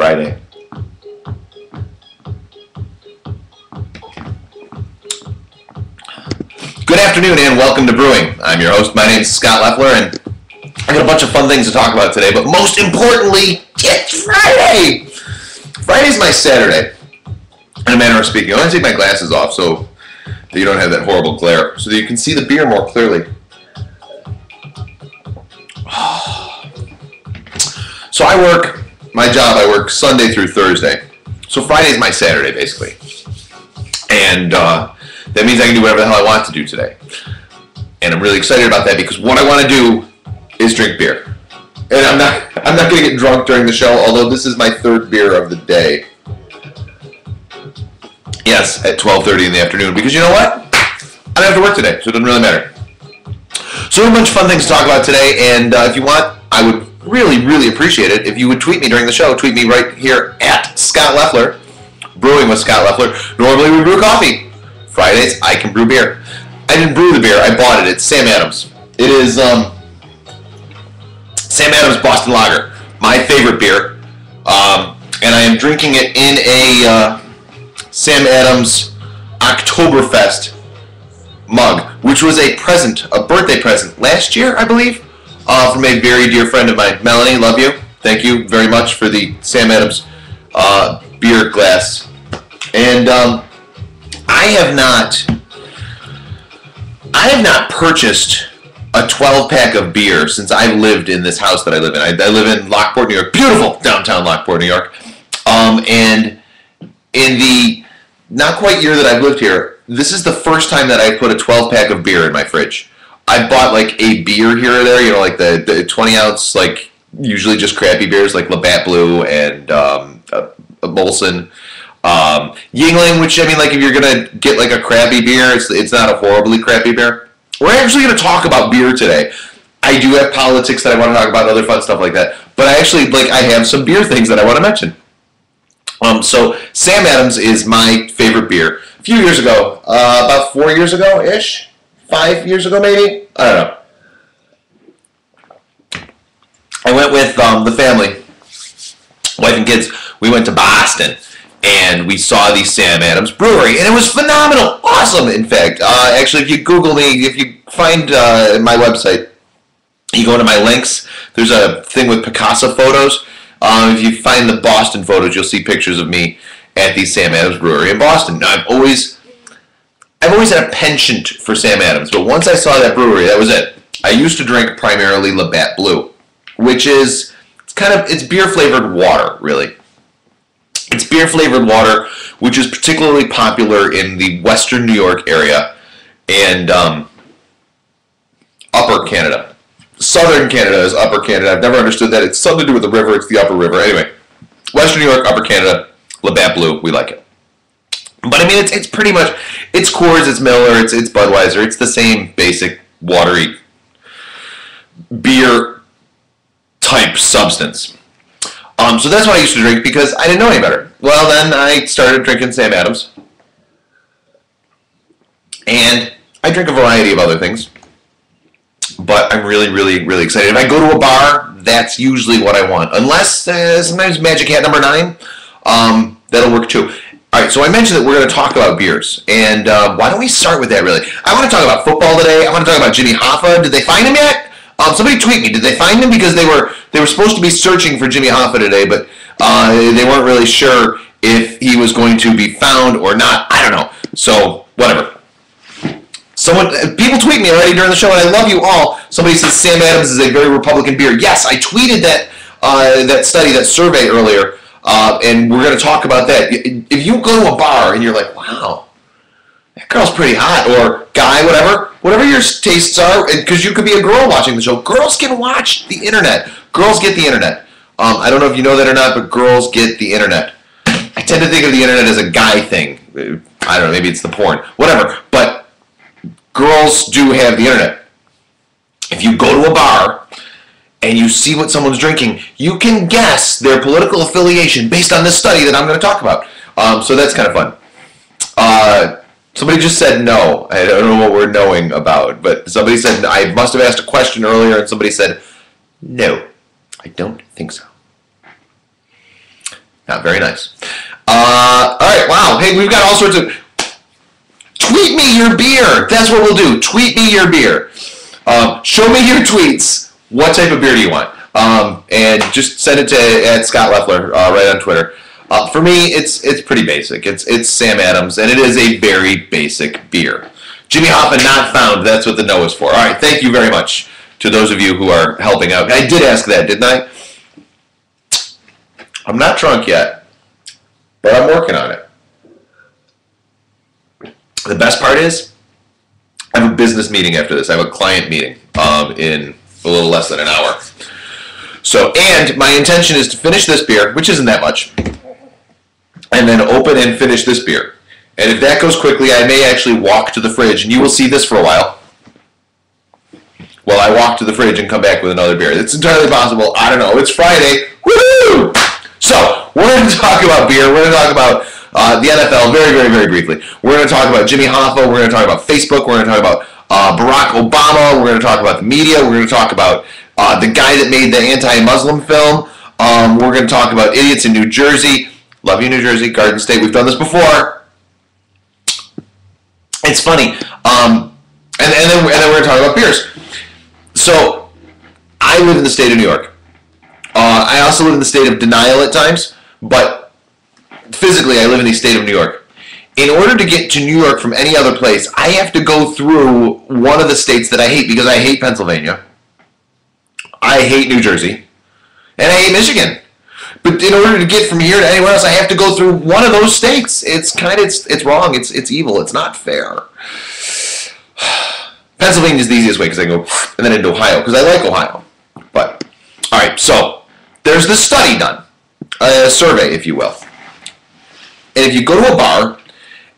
Friday. Good afternoon and welcome to Brewing. I'm your host. My name is Scott Leffler, and I got a bunch of fun things to talk about today, but most importantly, it's Friday! Friday's my Saturday, in a manner of speaking. I want to take my glasses off so that you don't have that horrible glare, so that you can see the beer more clearly. So I work Sunday through Thursday. So Friday's my Saturday, basically. And that means I can do whatever the hell I want to do today. And I'm really excited about that because what I want to do is drink beer. And I'm not going to get drunk during the show, although this is my third beer of the day. Yes, at 12:30 in the afternoon, because you know what? I don't have to work today, so it doesn't really matter. So we have a bunch of fun things to talk about today, and if you want, I would really appreciate it if you would tweet me during the show. Tweet me right here at Scott Leffler, Brewing with Scott Leffler. Normally we brew coffee. Fridays, I can brew beer. I didn't brew the beer, I bought it. It's Sam Adams. It is Sam Adams Boston Lager, my favorite beer. And I am drinking it in a Sam Adams Oktoberfest mug, which was a birthday present last year, I believe, from a very dear friend of mine. Melanie, love you. Thank you very much for the Sam Adams beer glass. And I have not purchased a 12-pack of beer since I've lived in this house that I live in. I live in Lockport, New York. Beautiful downtown Lockport, New York. And in the not quite year that I've lived here, this is the first time that I put a 12-pack of beer in my fridge. I bought like a beer here or there, you know, like the 20-ounce, like usually just crappy beers like Labatt Blue and Molson. Yingling, which, I mean, like, if you're going to get, like, a crappy beer, it's not a horribly crappy beer. We're actually going to talk about beer today. I do have politics that I want to talk about, other fun stuff like that. But I actually, I have some beer things that I want to mention. So, Sam Adams is my favorite beer. A few years ago, about 4 years ago-ish? 5 years ago, maybe? I don't know. I went with the family, wife and kids. We went to Boston. And we saw the Sam Adams Brewery, and it was phenomenal, awesome, in fact. Actually, if you Google me, if you find my website, you go into my links, there's a thing with Picasso photos. If you find the Boston photos, you'll see pictures of me at the Sam Adams Brewery in Boston. Now, I've always had a penchant for Sam Adams, but once I saw that brewery, that was it. I used to drink primarily Labatt Blue, which is, it's beer-flavored water, really. It's beer-flavored water, which is particularly popular in the Western New York area and Upper Canada. Southern Canada is Upper Canada. I've never understood that. It's something to do with the river. It's the Upper River. Anyway, Western New York, Upper Canada, Labatt Blue. We like it. But, I mean, it's pretty much, it's Coors, it's Miller, it's Budweiser. It's the same basic watery beer-type substance. So that's what I used to drink because I didn't know any better. Well, then I started drinking Sam Adams. And I drink a variety of other things. But I'm really excited. If I go to a bar, that's usually what I want. Unless sometimes Magic Hat number 9, that'll work too. All right, so I mentioned that we're going to talk about beers. And why don't we start with that, really? I want to talk about football today. I want to talk about Jimmy Hoffa. Did they find him yet? Somebody tweet me. Did they find him? Because they were supposed to be searching for Jimmy Hoffa today, but they weren't really sure if he was going to be found or not. I don't know. So whatever. People tweet me already during the show, and I love you all. Somebody says Sam Adams is a very Republican beer. Yes, I tweeted that study, that survey earlier, and we're going to talk about that. If you go to a bar and you're like, wow, that girl's pretty hot, or guy, whatever your tastes are, because you could be a girl watching the show. Girls can watch the internet. Girls get the internet. I don't know if you know that or not, but girls get the internet. I tend to think of the internet as a guy thing. I don't know, maybe it's the porn. Whatever. But girls do have the internet. If you go to a bar and you see what someone's drinking, you can guess their political affiliation based on this study that I'm going to talk about. So that's kind of fun. Somebody just said no. I don't know what we're knowing about, but somebody said, I must have asked a question earlier, and somebody said, no, I don't think so. Not very nice. All right, wow. Hey, we've got all sorts of... Tweet me your beer. That's what we'll do. Tweet me your beer. Show me your tweets. What type of beer do you want? And just send it to Scott Leffler right on Twitter. For me, it's pretty basic. It's Sam Adams, and it is a very basic beer. Jimmy Hoffa not found. That's what the no is for. All right, thank you very much to those of you who are helping out. I did ask that, didn't I? I'm not drunk yet, but I'm working on it. The best part is, I have a business meeting after this. I have a client meeting in a little less than an hour. So, and my intention is to finish this beer, which isn't that much, and then open and finish this beer. And if that goes quickly, I may actually walk to the fridge, and you will see this for a while, while I walk to the fridge and come back with another beer. It's entirely possible. I don't know. It's Friday. Woo! So, we're going to talk about beer. We're going to talk about the NFL very, very, very briefly. We're going to talk about Jimmy Hoffa. We're going to talk about Facebook. We're going to talk about Barack Obama. We're going to talk about the media. We're going to talk about the guy that made the anti-Muslim film. We're going to talk about idiots in New Jersey. Love you, New Jersey, Garden State. We've done this before. It's funny. And then we're going to talk about beers. So, I live in the state of New York. I also live in the state of denial at times, but physically I live in the state of New York. In order to get to New York from any other place, I have to go through one of the states that I hate, because I hate Pennsylvania, I hate New Jersey, and I hate Michigan. But in order to get from here to anywhere else, I have to go through one of those states. It's wrong. It's evil. It's not fair. Pennsylvania is the easiest way, because I go and then into Ohio, because I like Ohio. But all right, so there's this study done, a survey, if you will. And if you go to a bar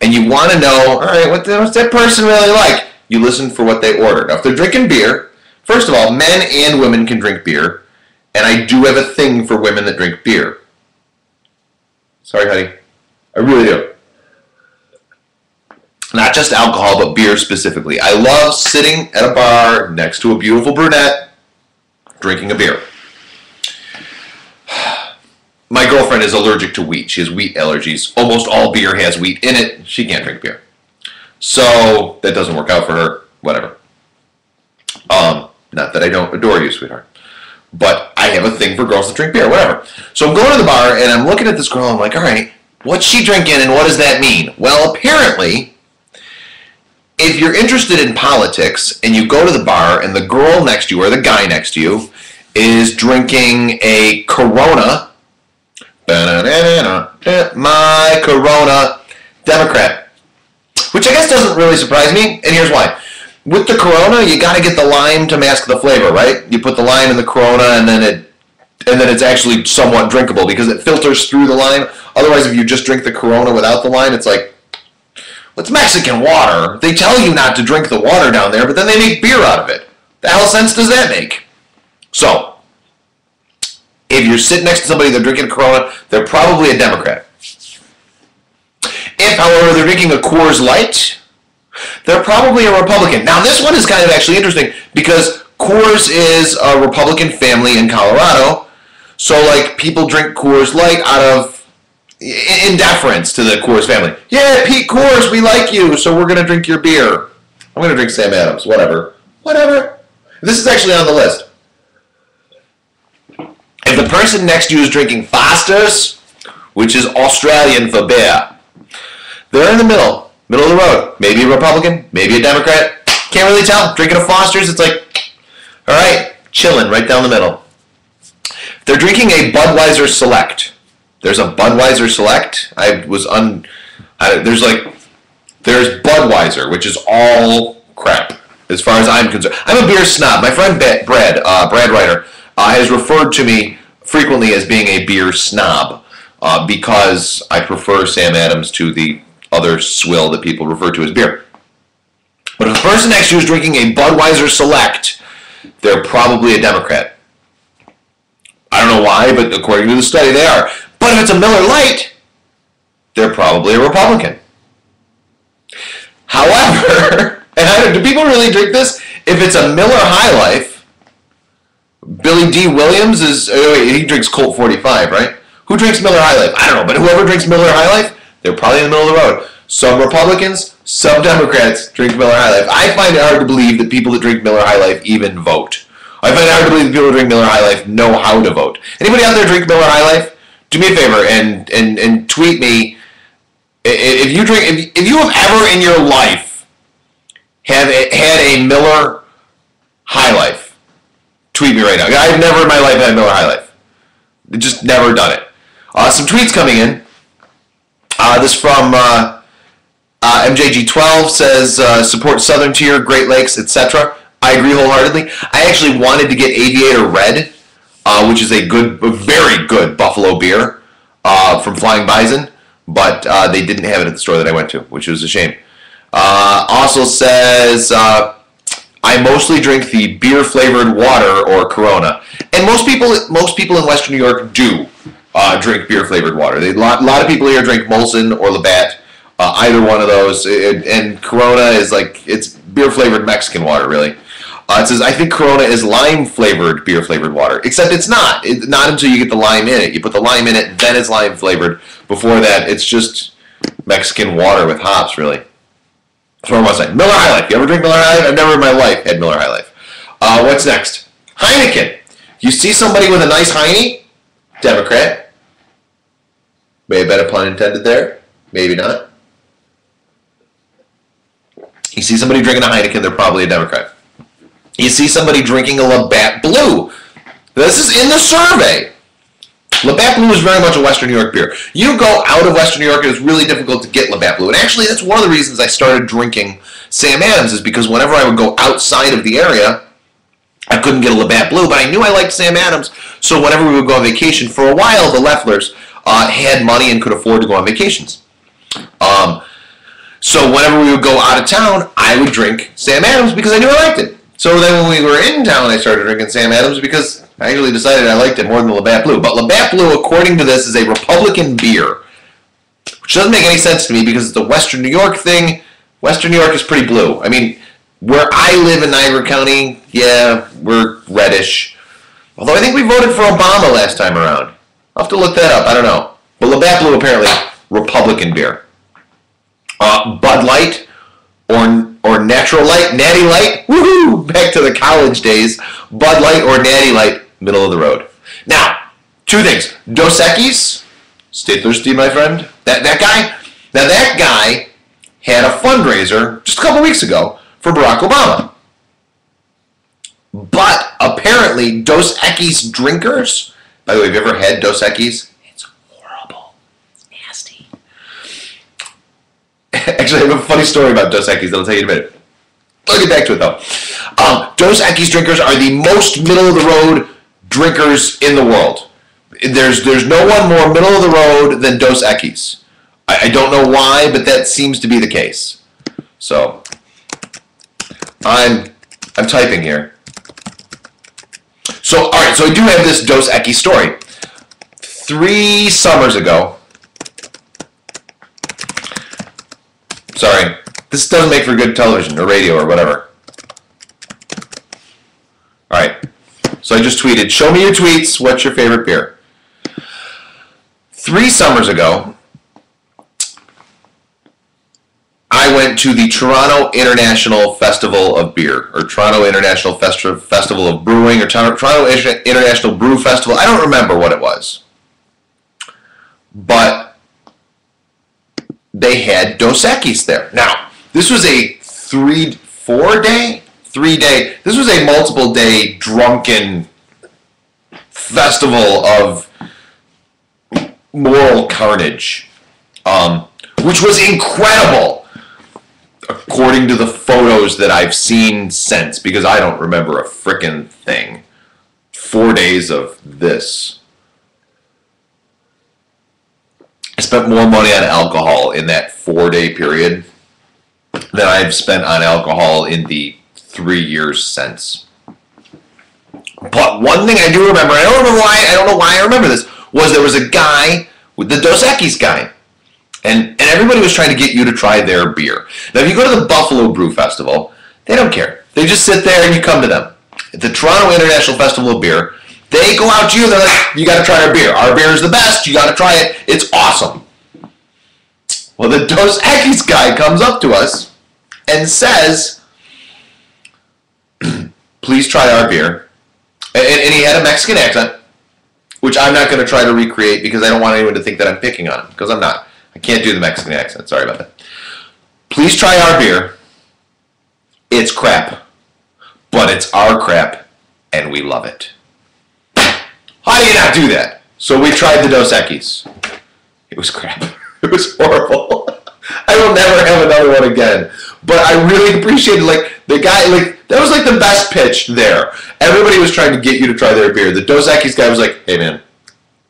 and you want to know, all right, what's that person really like? You listen for what they order. Now, if they're drinking beer, first of all, men and women can drink beer. And I do have a thing for women that drink beer. Sorry, honey. I really do. Not just alcohol, but beer specifically. I love sitting at a bar next to a beautiful brunette, drinking a beer. My girlfriend is allergic to wheat. She has wheat allergies. Almost all beer has wheat in it. She can't drink beer. So that doesn't work out for her. Whatever. Not that I don't adore you, sweetheart. But I have a thing for girls that drink beer. Whatever. So I'm going to the bar, and I'm looking at this girl, and I'm like, all right, what's she drinking, and what does that mean? Well, apparently, if you're interested in politics, and you go to the bar, and the girl next to you, or the guy next to you, is drinking a Corona, my Corona, Democrat. Which I guess doesn't really surprise me, and here's why. With the Corona, you got to get the lime to mask the flavor, right? You put the lime in the Corona, and then it's actually somewhat drinkable because it filters through the lime. Otherwise, if you just drink the Corona without the lime, it's like, well, it's Mexican water. They tell you not to drink the water down there, but then they make beer out of it. The hell sense does that make? So, if you're sitting next to somebody that's drinking a Corona, they're probably a Democrat. If, however, they're drinking a Coors Light, they're probably a Republican. Now, this one is kind of actually interesting because Coors is a Republican family in Colorado. So, like, people drink Coors Light in deference to the Coors family. Yeah, Pete Coors, we like you, so we're going to drink your beer. I'm going to drink Sam Adams, whatever. Whatever. This is actually on the list. If the person next to you is drinking Foster's, which is Australian for beer, they're in the middle of the road. Maybe a Republican, maybe a Democrat. Can't really tell. Drinking a Foster's, it's like, all right, chilling right down the middle. If they're drinking a Budweiser Select. There's a Budweiser Select. There's Budweiser, which is all crap, as far as I'm concerned. I'm a beer snob. My friend Brad Ryder, has referred to me frequently as being a beer snob because I prefer Sam Adams to the other swill that people refer to as beer. But if the person next to you is drinking a Budweiser Select, they're probably a Democrat. I don't know why, but according to the study, they are. But if it's a Miller Lite, they're probably a Republican. However, and do people really drink this? If it's a Miller High Life, Billy D. Williams he drinks Colt 45, right? Who drinks Miller High Life? I don't know, but whoever drinks Miller High Life, they're probably in the middle of the road. Some Republicans, some Democrats drink Miller High Life. I find it hard to believe that people that drink Miller High Life even vote. I find it hard to believe that people that drink Miller High Life know how to vote. Anybody out there drink Miller High Life? Do me a favor and tweet me. If you have ever in your life had a Miller High Life, tweet me right now. I've never in my life had a Miller High Life. Just never done it. Some tweets coming in. This from MJG12 says, support Southern Tier, Great Lakes, etc. I agree wholeheartedly. I actually wanted to get Aviator Red, which is a very good Buffalo beer from Flying Bison, but they didn't have it at the store that I went to, which was a shame. Also says, I mostly drink the beer-flavored water or Corona. And most people in Western New York do drink beer-flavored water. A lot of people here drink Molson or Labatt, either one of those. And Corona is it's beer-flavored Mexican water, really. It says, I think Corona is lime-flavored beer-flavored water. Except it's not. Not until you get the lime in it. You put the lime in it, then it's lime-flavored. Before that, it's just Mexican water with hops, really. That's what I want to say. Miller High Life. You ever drink Miller High Life? I've never in my life had Miller High Life. What's next? Heineken. You see somebody with a nice Heine? Democrat. May have been a pun intended there. Maybe not. You see somebody drinking a Heineken, they're probably a Democrat. You see somebody drinking a Labatt Blue. This is in the survey. Labatt Blue is very much a Western New York beer. You go out of Western New York, and it's really difficult to get Labatt Blue. And actually, that's one of the reasons I started drinking Sam Adams, is because whenever I would go outside of the area, I couldn't get a Labatt Blue, but I knew I liked Sam Adams, so whenever we would go on vacation, for a while, the Lefflers had money and could afford to go on vacations. So whenever we would go out of town, I would drink Sam Adams because I knew I liked it. So then when we were in town, I started drinking Sam Adams because I actually decided I liked it more than the Labatt Blue. But Labatt Blue, according to this, is a Republican beer, which doesn't make any sense to me because it's a Western New York thing. Western New York is pretty blue. I mean, where I live in Niagara County, yeah, we're reddish. Although I think we voted for Obama last time around. I'll have to look that up. I don't know. But Labatt Blue, apparently, Republican beer. Bud Light or Natural Light, Natty Light, woohoo! Back to the college days. Bud Light or Natty Light, middle of the road. Now, two things. Dos Equis, stay thirsty, my friend. That guy. Now that guy had a fundraiser just a couple weeks ago for Barack Obama. But apparently, Dos Equis drinkers. By the way, have you ever had Dos Equis? It's horrible. It's nasty. Actually, I have a funny story about Dos Equis that I'll tell you in a minute. I'll get back to it, though. Dos Equis drinkers are the most middle-of-the-road drinkers in the world. There's no one more middle-of-the-road than Dos Equis. I don't know why, but that seems to be the case. So, I'm typing here. So, all right, so I do have this Dos Equis story. 3 summers ago, sorry, this doesn't make for good television or radio or whatever. All right, so I just tweeted, show me your tweets, what's your favorite beer? 3 summers ago, I went to the Toronto International Festival of Beer, or Toronto International Festival of Brewing, or Toronto International Brew Festival. I don't remember what it was. But they had Dos Equis there. Now, this was a 3-day, this was a multiple day drunken festival of moral carnage, which was incredible. According to the photos that I've seen since, because I don't remember a frickin' thing. 4 days of this. I spent more money on alcohol in that 4-day period than I've spent on alcohol in the 3 years since. But one thing I do remember, I don't know why I remember this, was there was a guy, with the Dos Equis guy, and everybody was trying to get you to try their beer. Now, if you go to the Buffalo Brew Festival, they don't care. They just sit there and you come to them. At the Toronto International Festival of Beer, They go out to you, they're like, you got to try our beer. Our beer is the best. You got to try it. It's awesome. Well, the Dos Equis guy comes up to us and says, please try our beer. And he had a Mexican accent, which I'm not going to try to recreate because I don't want anyone to think that I'm picking on him, because I'm not. I can't do the Mexican accent. Sorry about that. Please try our beer. It's crap, but it's our crap, and we love it. How do you not do that? So we tried the Dos Equis. It was crap. It was horrible. I will never have another one again. But I really appreciated, like, the guy, like, that was like the best pitch there. Everybody was trying to get you to try their beer. The Dos Equis guy was like, hey man,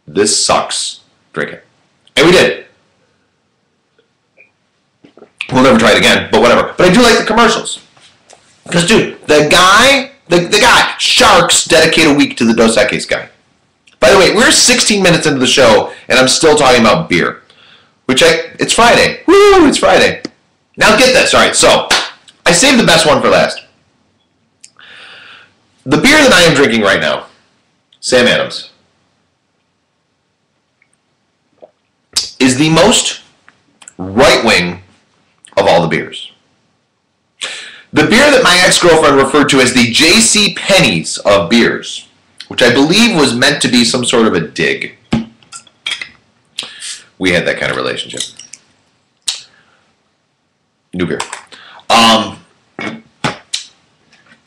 this sucks. Drink it. And we did. We'll never try it again, but whatever. But I do like the commercials. Because, dude, the guy, Sharks dedicate a week to the Dos Equis guy. By the way, we're 16 minutes into the show, and I'm still talking about beer. It's Friday. Woo, it's Friday. Now get this. All right, so I saved the best one for last. The beer that I am drinking right now, Sam Adams, is the most right-wing of all the beers. The beer that my ex-girlfriend referred to as the J.C. Penney's of beers, which I believe was meant to be some sort of a dig. We had that kind of relationship. New beer.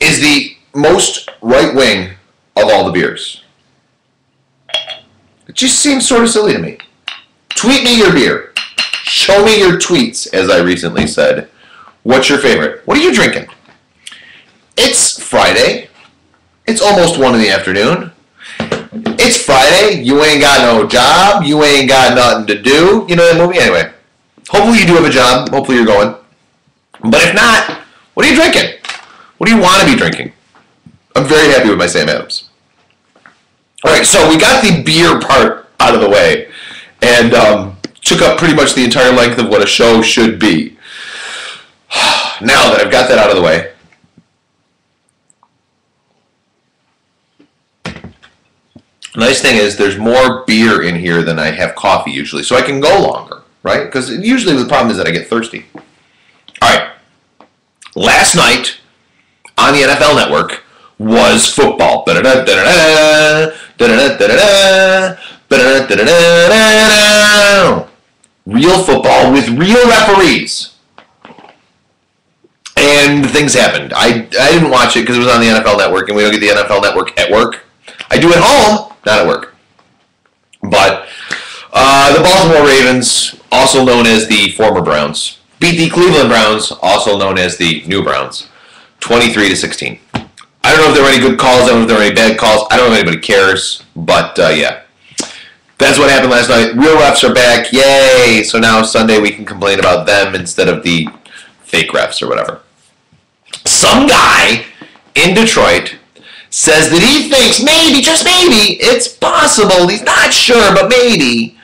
Is the most right-wing of all the beers. It just seems sort of silly to me. Tweet me your beer. Show me your tweets, as I recently said. What's your favorite? What are you drinking? It's Friday. It's almost 1 in the afternoon. It's Friday. You ain't got no job. You ain't got nothing to do. You know that movie? Anyway. Hopefully you do have a job. Hopefully you're going. But if not, what are you drinking? What do you want to be drinking? I'm very happy with my Sam Adams. Alright, so we got the beer part out of the way. And took up pretty much the entire length of what a show should be. Now that I've got that out of the way, the nice thing is there's more beer in here than I have coffee usually, so I can go longer, right? Because usually the problem is that I get thirsty. All right. Last night on the NFL Network was football. Real football with real referees. And things happened. I didn't watch it because it was on the NFL Network, and we don't get the NFL Network at work. I do at home, not at work. But the Baltimore Ravens, also known as the former Browns, beat the Cleveland Browns, also known as the new Browns, 23-16. I don't know if there were any good calls. I don't know if there were any bad calls. I don't know if anybody cares. But, yeah. That's what happened last night. Real refs are back. Yay! So now Sunday we can complain about them instead of the fake refs or whatever. Some guy in Detroit says that he thinks maybe, just maybe, it's possible, he's not sure, but maybe,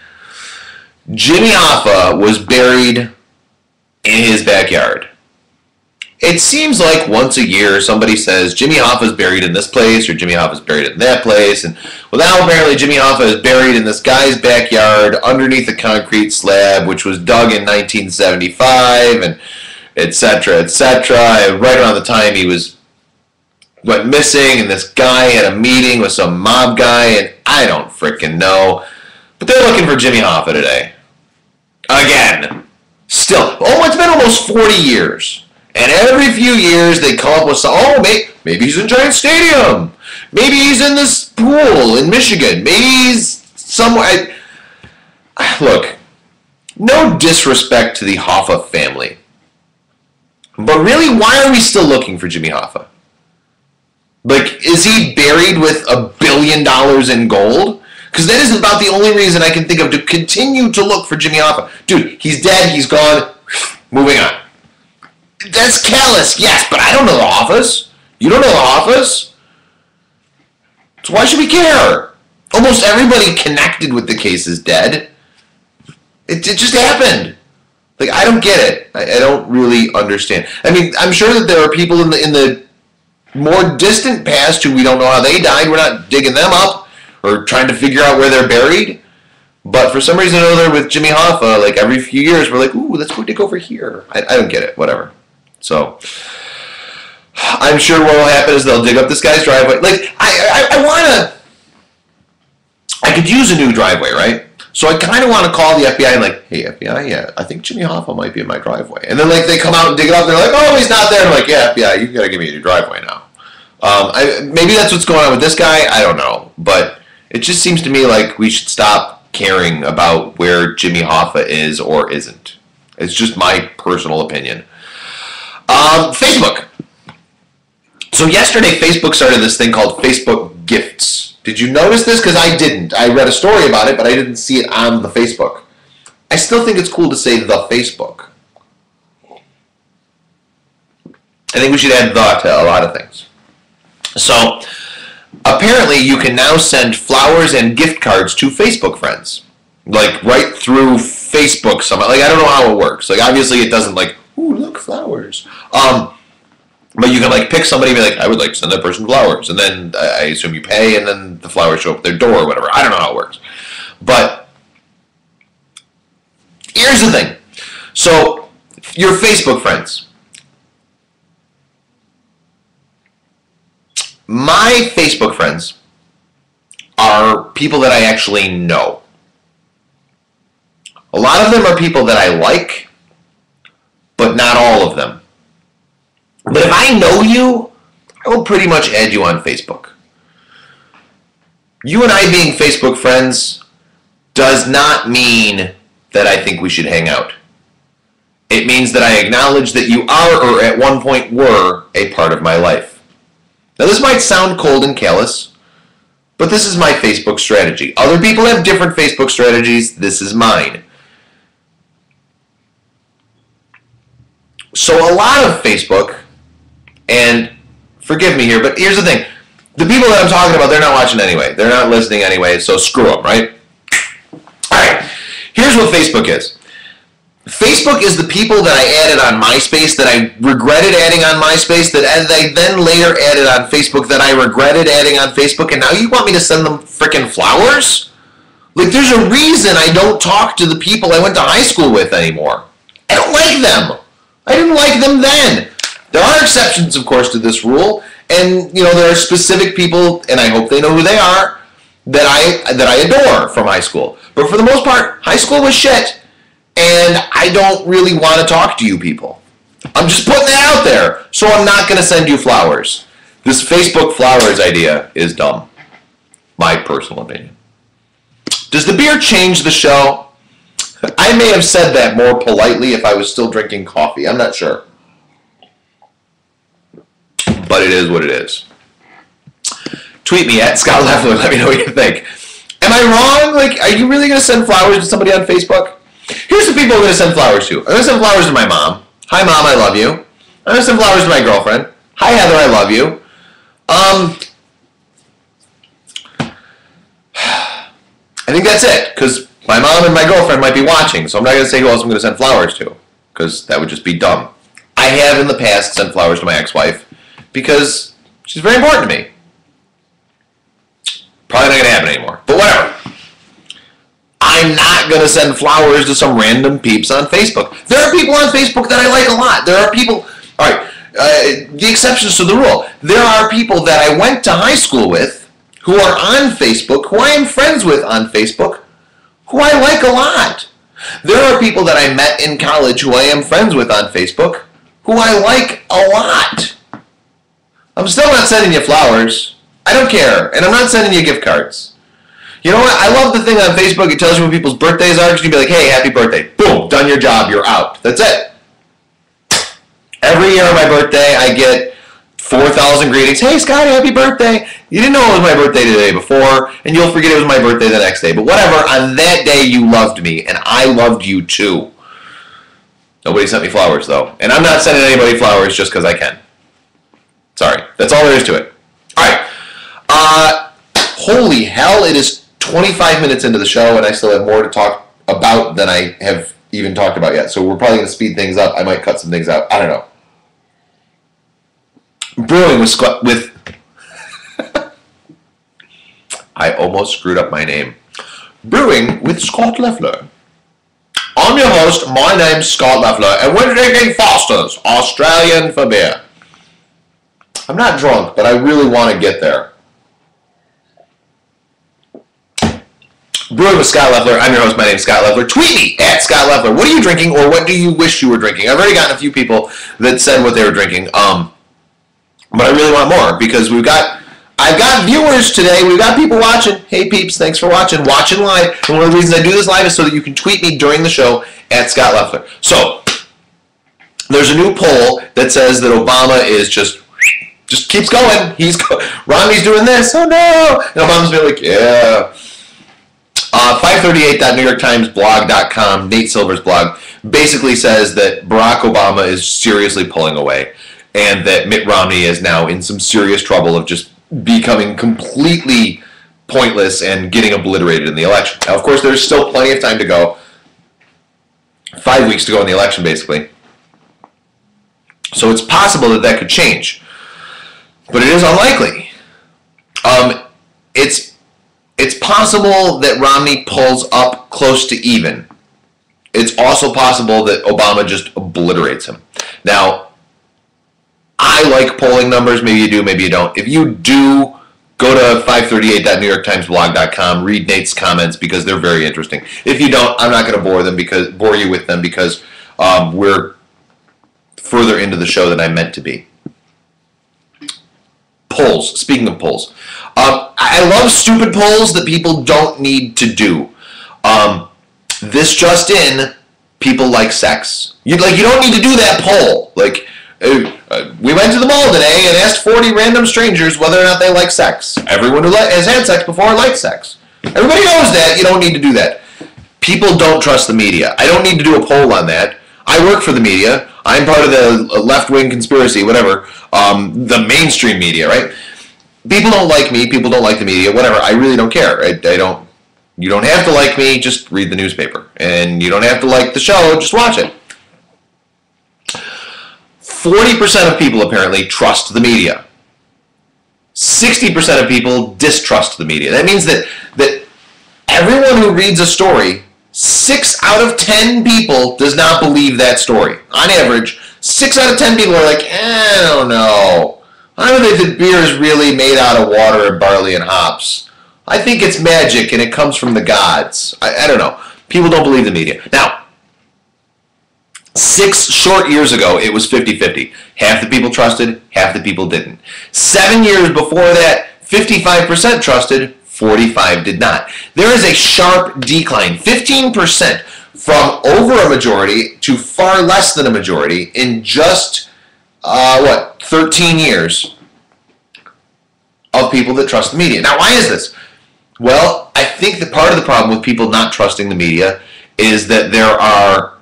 Jimmy Hoffa was buried in his backyard. It seems like once a year somebody says Jimmy Hoffa's buried in this place or Jimmy Hoffa's buried in that place, and well, now apparently Jimmy Hoffa is buried in this guy's backyard underneath a concrete slab which was dug in 1975, and etc., etc. Right around the time he went missing, and this guy had a meeting with some mob guy, and I don't frickin' know. But they're looking for Jimmy Hoffa today. Again. Still. Oh, it's been almost 40 years. And every few years they come up with some, maybe he's in Giant Stadium. Maybe he's in this pool in Michigan. Maybe he's somewhere. Look, no disrespect to the Hoffa family. But really, why are we still looking for Jimmy Hoffa? Like, is he buried with $1 billion in gold? Because that isn't about the only reason I can think of to continue to look for Jimmy Hoffa. Dude, he's dead, he's gone, moving on. That's callous, yes, but I don't know the Hoffas. You don't know the Hoffas? So why should we care? Almost everybody connected with the case is dead. It just happened. Like, I don't get it. I don't really understand. I mean, I'm sure that there are people in the more distant past who we don't know how they died. We're not digging them up. or trying to figure out where they're buried. But for some reason or another with Jimmy Hoffa, like every few years, we're like, ooh, let's go dig over here. I don't get it. Whatever. So I'm sure what will happen is they'll dig up this guy's driveway. Like, I want to... I could use a new driveway, right? So I kind of want to call the FBI and like, hey, FBI, yeah, I think Jimmy Hoffa might be in my driveway. And then like they come out and dig it up. And they're like, oh, he's not there. I'm like, yeah, FBI, you got to give me a new driveway now. Maybe that's what's going on with this guy. I don't know. But it just seems to me like we should stop caring about where Jimmy Hoffa is or isn't. It's just my personal opinion. Facebook. So yesterday, Facebook started this thing called Facebook Gifts. Did you notice this? Because I didn't. I read a story about it, but I didn't see it on the Facebook. I still think it's cool to say the Facebook. I think we should add the to a lot of things. So, apparently you can now send flowers and gift cards to Facebook friends. Like, right through Facebook somehow. Like, I don't know how it works. Like, obviously it doesn't like, ooh, look, flowers. But you can like pick somebody and be like, I would like to send that person flowers. And then I assume you pay and then the flowers show up at their door or whatever. I don't know how it works. But here's the thing. So your Facebook friends. My Facebook friends are people that I actually know. A lot of them are people that I like, but not all of them. But if I know you, I will pretty much add you on Facebook. You and I being Facebook friends does not mean that I think we should hang out. It means that I acknowledge that you are, or at one point were, a part of my life. Now this might sound cold and callous, but this is my Facebook strategy. Other people have different Facebook strategies. This is mine. So a lot of Facebook... And forgive me here, but here's the thing. The people that I'm talking about, they're not watching anyway. They're not listening anyway, so screw them, right? All right. Here's what Facebook is. Facebook is the people that I added on MySpace that I regretted adding on MySpace that I then later added on Facebook that I regretted adding on Facebook, and now you want me to send them frickin' flowers? Like, there's a reason I don't talk to the people I went to high school with anymore. I don't like them. I didn't like them then. There are exceptions, of course, to this rule, and you know there are specific people, and I hope they know who they are, that I adore from high school. But for the most part, high school was shit, and I don't really want to talk to you people. I'm just putting that out there, so I'm not going to send you flowers. This Facebook flowers idea is dumb. My personal opinion. Does the beer change the show? I may have said that more politely if I was still drinking coffee. I'm not sure. But it is what it is. Tweet me at Scott Leffler. Let me know what you think. Am I wrong? Like, are you really going to send flowers to somebody on Facebook? Here's the people I'm going to send flowers to. I'm going to send flowers to my mom. Hi, Mom, I love you. I'm going to send flowers to my girlfriend. Hi, Heather, I love you. I think that's it, because my mom and my girlfriend might be watching, so I'm not going to say who else I'm going to send flowers to, because that would just be dumb. I have in the past sent flowers to my ex-wife, because she's very important to me. Probably not going to happen anymore, but whatever. I'm not going to send flowers to some random peeps on Facebook. There are people on Facebook that I like a lot. There are people, all right, the exceptions to the rule. There are people that I went to high school with who are on Facebook, who I am friends with on Facebook, who I like a lot. There are people that I met in college who I am friends with on Facebook, who I like a lot. I'm still not sending you flowers. I don't care. And I'm not sending you gift cards. You know what? I love the thing on Facebook. It tells you when people's birthdays are. Because you can be like, hey, happy birthday. Boom. Done your job. You're out. That's it. Every year on my birthday, I get 4,000 greetings. Hey, Scott, happy birthday. You didn't know it was my birthday the day before. And you'll forget it was my birthday the next day. But whatever. On that day, you loved me. And I loved you too. Nobody sent me flowers, though. And I'm not sending anybody flowers just because I can. Sorry. That's all there is to it. All right. Holy hell, it is 25 minutes into the show, and I still have more to talk about than I have even talked about yet. So we're probably going to speed things up. I might cut some things out. I don't know. Brewing with I almost screwed up my name. Brewing with Scott Leffler. I'm your host. My name's Scott Leffler, and we're drinking Foster's Australian for beer. I'm not drunk, but I really want to get there. Brewing with Scott Leffler. I'm your host. My name's Scott Leffler. Tweet me at Scott Leffler. What are you drinking, or what do you wish you were drinking? I've already gotten a few people that said what they were drinking, but I really want more because I've got viewers today. We've got people watching. Hey, peeps, thanks for watching live. And one of the reasons I do this live is so that you can tweet me during the show at Scott Leffler. So there's a new poll that says that Obama is just keeps going. Romney's doing this. Oh no! And Obama's been like, yeah. 538.NewYorkTimesBlog.com, Nate Silver's blog, basically says that Barack Obama is seriously pulling away and that Mitt Romney is now in some serious trouble of just becoming completely pointless and getting obliterated in the election. Now, of course, there's still plenty of time to go. 5 weeks to go in the election, basically. So it's possible that that could change. But it is unlikely. It's possible that Romney pulls up close to even. It's also possible that Obama just obliterates him. Now, I like polling numbers. Maybe you do, maybe you don't. If you do, go to 538.NewYorkTimesBlog.com, read Nate's comments because they're very interesting. If you don't, I'm not going to bore you with them because we're further into the show than I meant to be. Polls. Speaking of polls, I love stupid polls that people don't need to do. This just in, people like sex. You don't need to do that poll. We went to the mall today and asked 40 random strangers whether or not they like sex. Everyone who has had sex before likes sex. Everybody knows that. You don't need to do that. People don't trust the media. I don't need to do a poll on that. I work for the media. I'm part of the left-wing conspiracy, whatever. The mainstream media, right? People don't like me. People don't like the media, whatever. I really don't care. You don't have to like me. Just read the newspaper. And you don't have to like the show. Just watch it. 40% of people apparently trust the media. 60% of people distrust the media. That means that everyone who reads a story, 6 out of 10 people does not believe that story. On average, 6 out of 10 people are like, I don't know. I don't think that beer is really made out of water and barley and hops. I think it's magic and it comes from the gods. I don't know. People don't believe the media. Now, 6 short years ago, it was 50-50. Half the people trusted, half the people didn't. 7 years before that, 55% trusted, 45 did not. There is a sharp decline, 15% from over a majority to far less than a majority in just, 13 years of people that trust the media. Now, why is this? Well, I think that part of the problem with people not trusting the media is that there are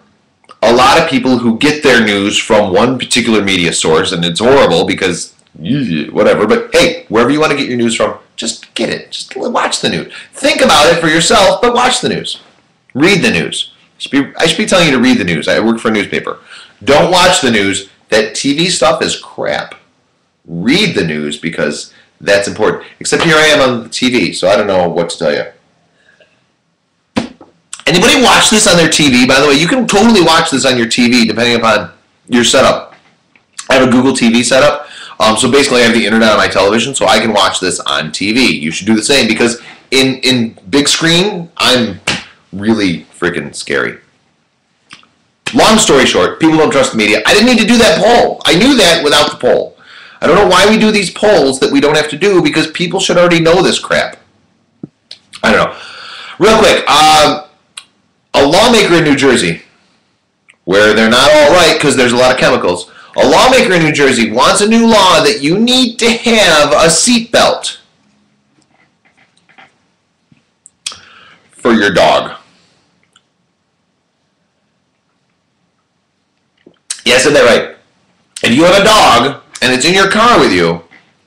a lot of people who get their news from one particular media source, and it's horrible because whatever, but hey, wherever you want to get your news from, just get it. Just watch the news. Think about it for yourself, but watch the news. Read the news. I should be telling you to read the news. I work for a newspaper. Don't watch the news. That TV stuff is crap. Read the news because that's important. Except here I am on the TV, so I don't know what to tell you. Anybody watch this on their TV? By the way, you can totally watch this on your TV depending upon your setup. I have a Google TV setup. So basically I have the internet on my television, so I can watch this on TV. You should do the same because in big screen, I'm really freaking scary. Long story short, people don't trust the media. I didn't need to do that poll. I knew that without the poll. I don't know why we do these polls that we don't have to do because people should already know this crap. I don't know. Real quick, a lawmaker in New Jersey, where they're not all right because there's a lot of chemicals, a lawmaker in New Jersey wants a new law that you need to have a seatbelt for your dog. Yeah, I said that right. If you have a dog and it's in your car with you,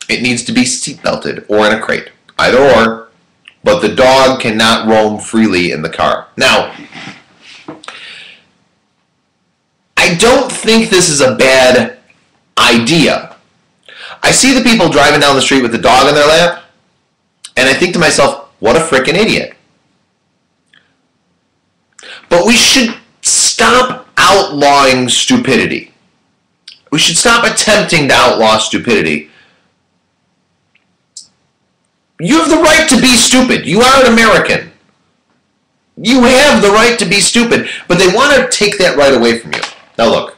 it needs to be seatbelted or in a crate. Either or. But the dog cannot roam freely in the car. Now, I don't think this is a bad idea. I see the people driving down the street with the dog in their lap, And I think to myself, what a freaking idiot. But we should stop outlawing stupidity. We should stop attempting to outlaw stupidity. You have the right to be stupid. You are an American. You have the right to be stupid, but they want to take that right away from you. Now look,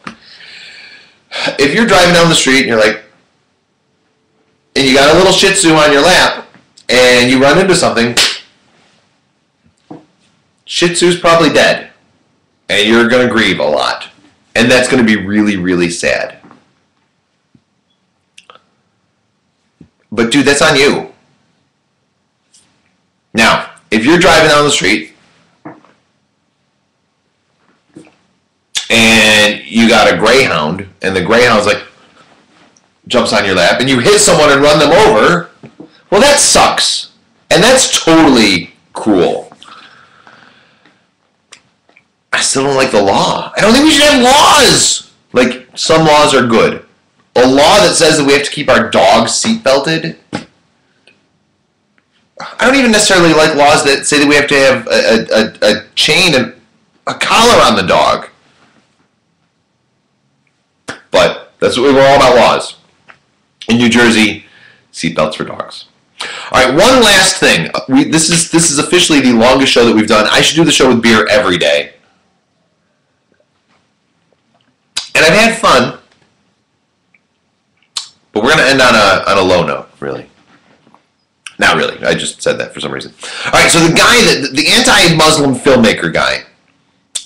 if you're driving down the street and you're like, and you got a little Shih Tzu on your lap, and you run into something, Shih Tzu's probably dead, and you're going to grieve a lot, and that's going to be really, really sad. But dude, that's on you. Now, if you're driving down the street, and you got a greyhound, and the greyhound's like, jumps on your lap, and you hit someone and run them over, well, that sucks. And that's totally cruel. I still don't like the law. I don't think we should have laws. Like, some laws are good. A law that says that we have to keep our dogs seatbelted. I don't even necessarily like laws that say that we have to have a chain and a collar on the dog. But that's what we're all about, laws. In New Jersey, seatbelts for dogs. All right, one last thing. This is officially the longest show that we've done. I should do the show with beer every day. And I've had fun, but we're going to end on a low note, really. Not really. I just said that for some reason. All right, so the guy, the anti-Muslim filmmaker guy,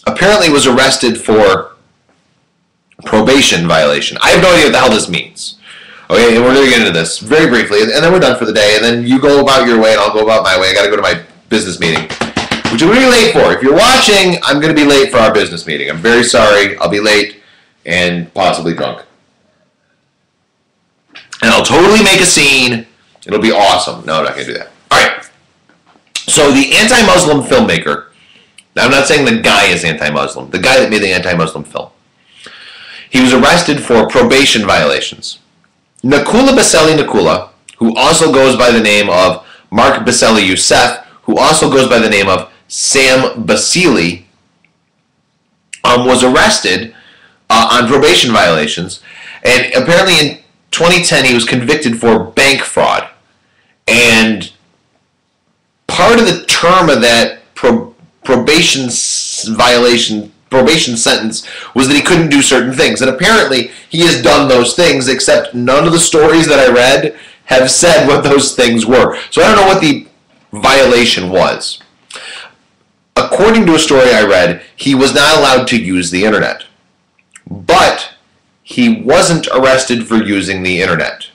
apparently was arrested for probation violation. I have no idea what the hell this means. Okay, and we're going to get into this very briefly, and then we're done for the day, and then you go about your way, and I'll go about my way. I got to go to my business meeting, which I'm going to be late for. If you're watching, I'm going to be late for our business meeting. I'm very sorry. I'll be late and possibly drunk. And I'll totally make a scene. It'll be awesome. No, I'm not going to do that. All right. So the anti-Muslim filmmaker, now I'm not saying the guy is anti-Muslim, the guy that made the anti-Muslim film, he was arrested for probation violations. Nakula Baseli Nakula, who also goes by the name of Mark Baseli Youssef, who also goes by the name of Sam Basili, was arrested on probation violations, and apparently in 2010 he was convicted for bank fraud. And part of the term of that probation sentence was that he couldn't do certain things. And apparently he has done those things, except none of the stories that I read have said what those things were. So I don't know what the violation was. According to a story I read, he was not allowed to use the internet. But he wasn't arrested for using the internet.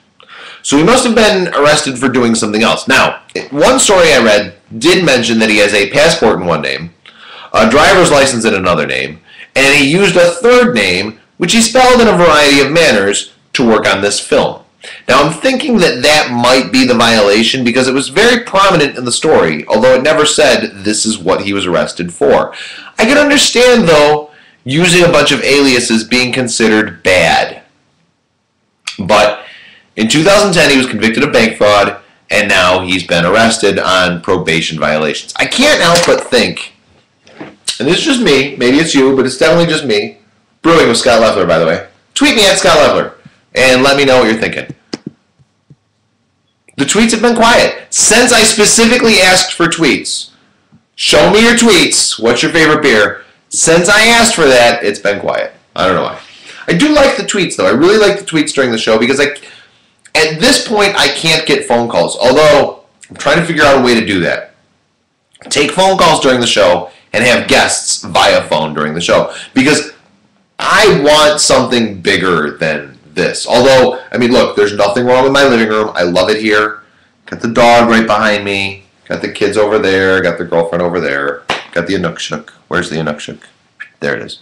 So he must have been arrested for doing something else. Now, one story I read did mention that he has a passport in one name, a driver's license in another name, and he used a third name, which he spelled in a variety of manners, to work on this film. Now, I'm thinking that that might be the violation because it was very prominent in the story, although it never said this is what he was arrested for. I can understand, though, using a bunch of aliases being considered bad. But in 2010, he was convicted of bank fraud, and now he's been arrested on probation violations. I can't help but think, and this is just me, maybe it's you, but it's definitely just me, Brewing with Scott Leffler, by the way. Tweet me at Scott Leffler, and let me know what you're thinking. The tweets have been quiet. Since I specifically asked for tweets, show me your tweets, what's your favorite beer? Since I asked for that, it's been quiet. I don't know why. I do like the tweets, though. I really like the tweets during the show because at this point, I can't get phone calls. Although, I'm trying to figure out a way to do that. Take phone calls during the show and have guests via phone during the show. Because I want something bigger than this. Although, I mean, look, there's nothing wrong with my living room. I love it here. Got the dog right behind me. Got the kids over there. Got the girlfriend over there. Got the Inukshuk. Where's the Inukshuk? There it is.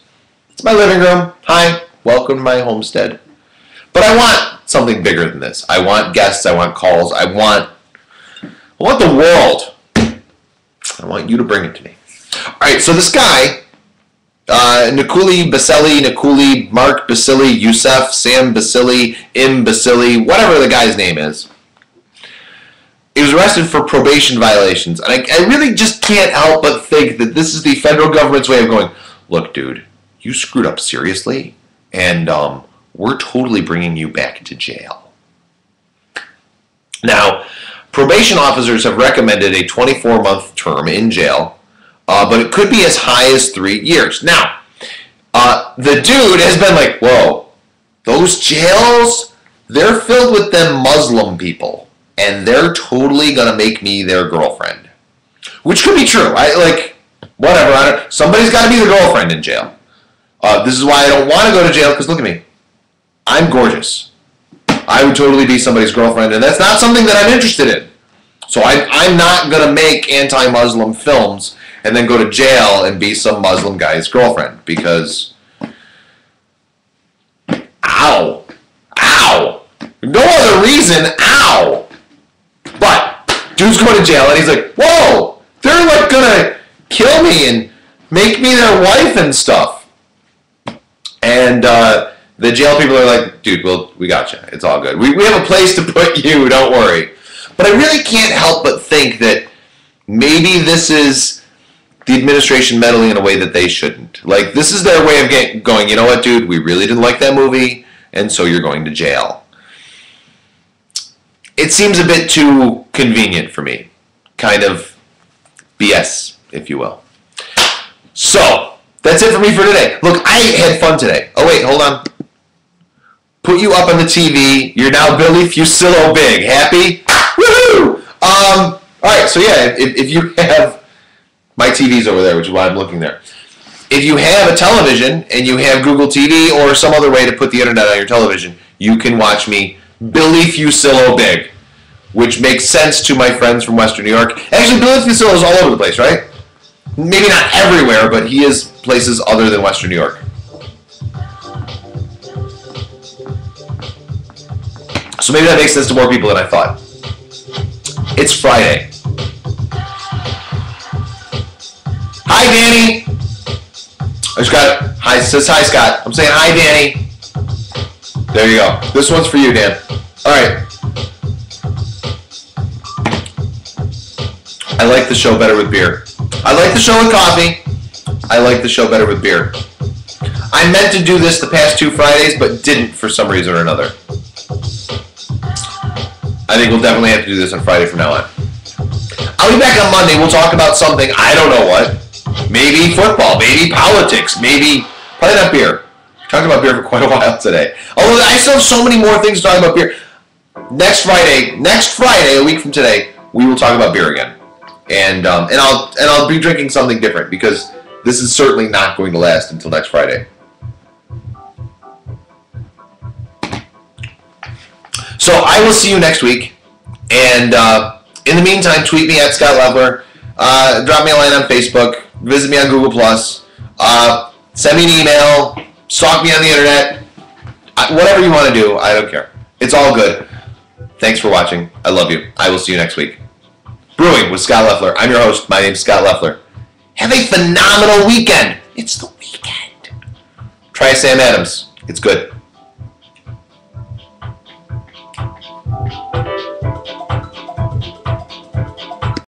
It's my living room. Hi. Welcome to my homestead. But I want something bigger than this. I want guests. I want calls. I want the world. I want you to bring it to me. All right, so this guy, Nakuli Baseli, Nakuli, Mark Basili, Youssef,, Sam Basili, Basili, whatever the guy's name is, he was arrested for probation violations. And I really just can't help but think that this is the federal government's way of going, look, dude, you screwed up seriously, and we're totally bringing you back to jail. Now, probation officers have recommended a 24-month term in jail, but it could be as high as 3 years. Now, the dude has been like, whoa, those jails, they're filled with them Muslim people, and they're totally going to make me their girlfriend. Which could be true. Whatever. Somebody's got to be the girlfriend in jail. This is why I don't want to go to jail, because look at me. I'm gorgeous. I would totally be somebody's girlfriend, and that's not something that I'm interested in. So I'm not going to make anti-Muslim films and then go to jail and be some Muslim guy's girlfriend, because ow. No other reason, ow. But dude's going to jail, and he's like, whoa, they're like going to kill me and make me their wife and stuff. And the jail people are like, dude, we got you. It's all good. We have a place to put you, don't worry. But I really can't help but think that maybe this is the administration meddling in a way that they shouldn't. Like, this is their way of going, you know what, dude, we really didn't like that movie, and so you're going to jail. It seems a bit too convenient for me. Kind of BS, if you will. So, that's it for me for today. Look, I had fun today. Oh, wait, hold on. Put you up on the TV. You're now Billy Fusillo Big. Happy? Woohoo! Alright, so yeah, if you have... My TV's over there, which is why I'm looking there. If you have a television and you have Google TV or some other way to put the internet on your television, you can watch me, Billy Fusillo Big, which makes sense to my friends from Western New York. Actually, Billy Fusillo is all over the place, right? Maybe not everywhere, but he is places other than Western New York. So maybe that makes sense to more people than I thought. It's Friday. Hi, Danny. I just got it. Hi, says hi, Scott. I'm saying hi, Danny. There you go. This one's for you, Dan. All right. I like the show better with beer. I like the show with coffee. I like the show better with beer. I meant to do this the past 2 Fridays, but didn't for some reason or another. I think we'll definitely have to do this on Friday from now on. I'll be back on Monday. We'll talk about something, I don't know what. Maybe football, maybe politics, maybe, probably not beer. We talked about beer for quite a while today. Although I still have so many more things to talk about beer. Next Friday, a week from today, we will talk about beer again. And I'll be drinking something different, because this is certainly not going to last until next Friday. So I will see you next week. And in the meantime, tweet me at Scott Leffler. Drop me a line on Facebook. Visit me on Google+. Send me an email. Stalk me on the internet. Whatever you want to do, I don't care. It's all good. Thanks for watching. I love you. I will see you next week. Brewing with Scott Leffler. I'm your host. My name is Scott Leffler. Have a phenomenal weekend. It's the weekend. Try Sam Adams. It's good.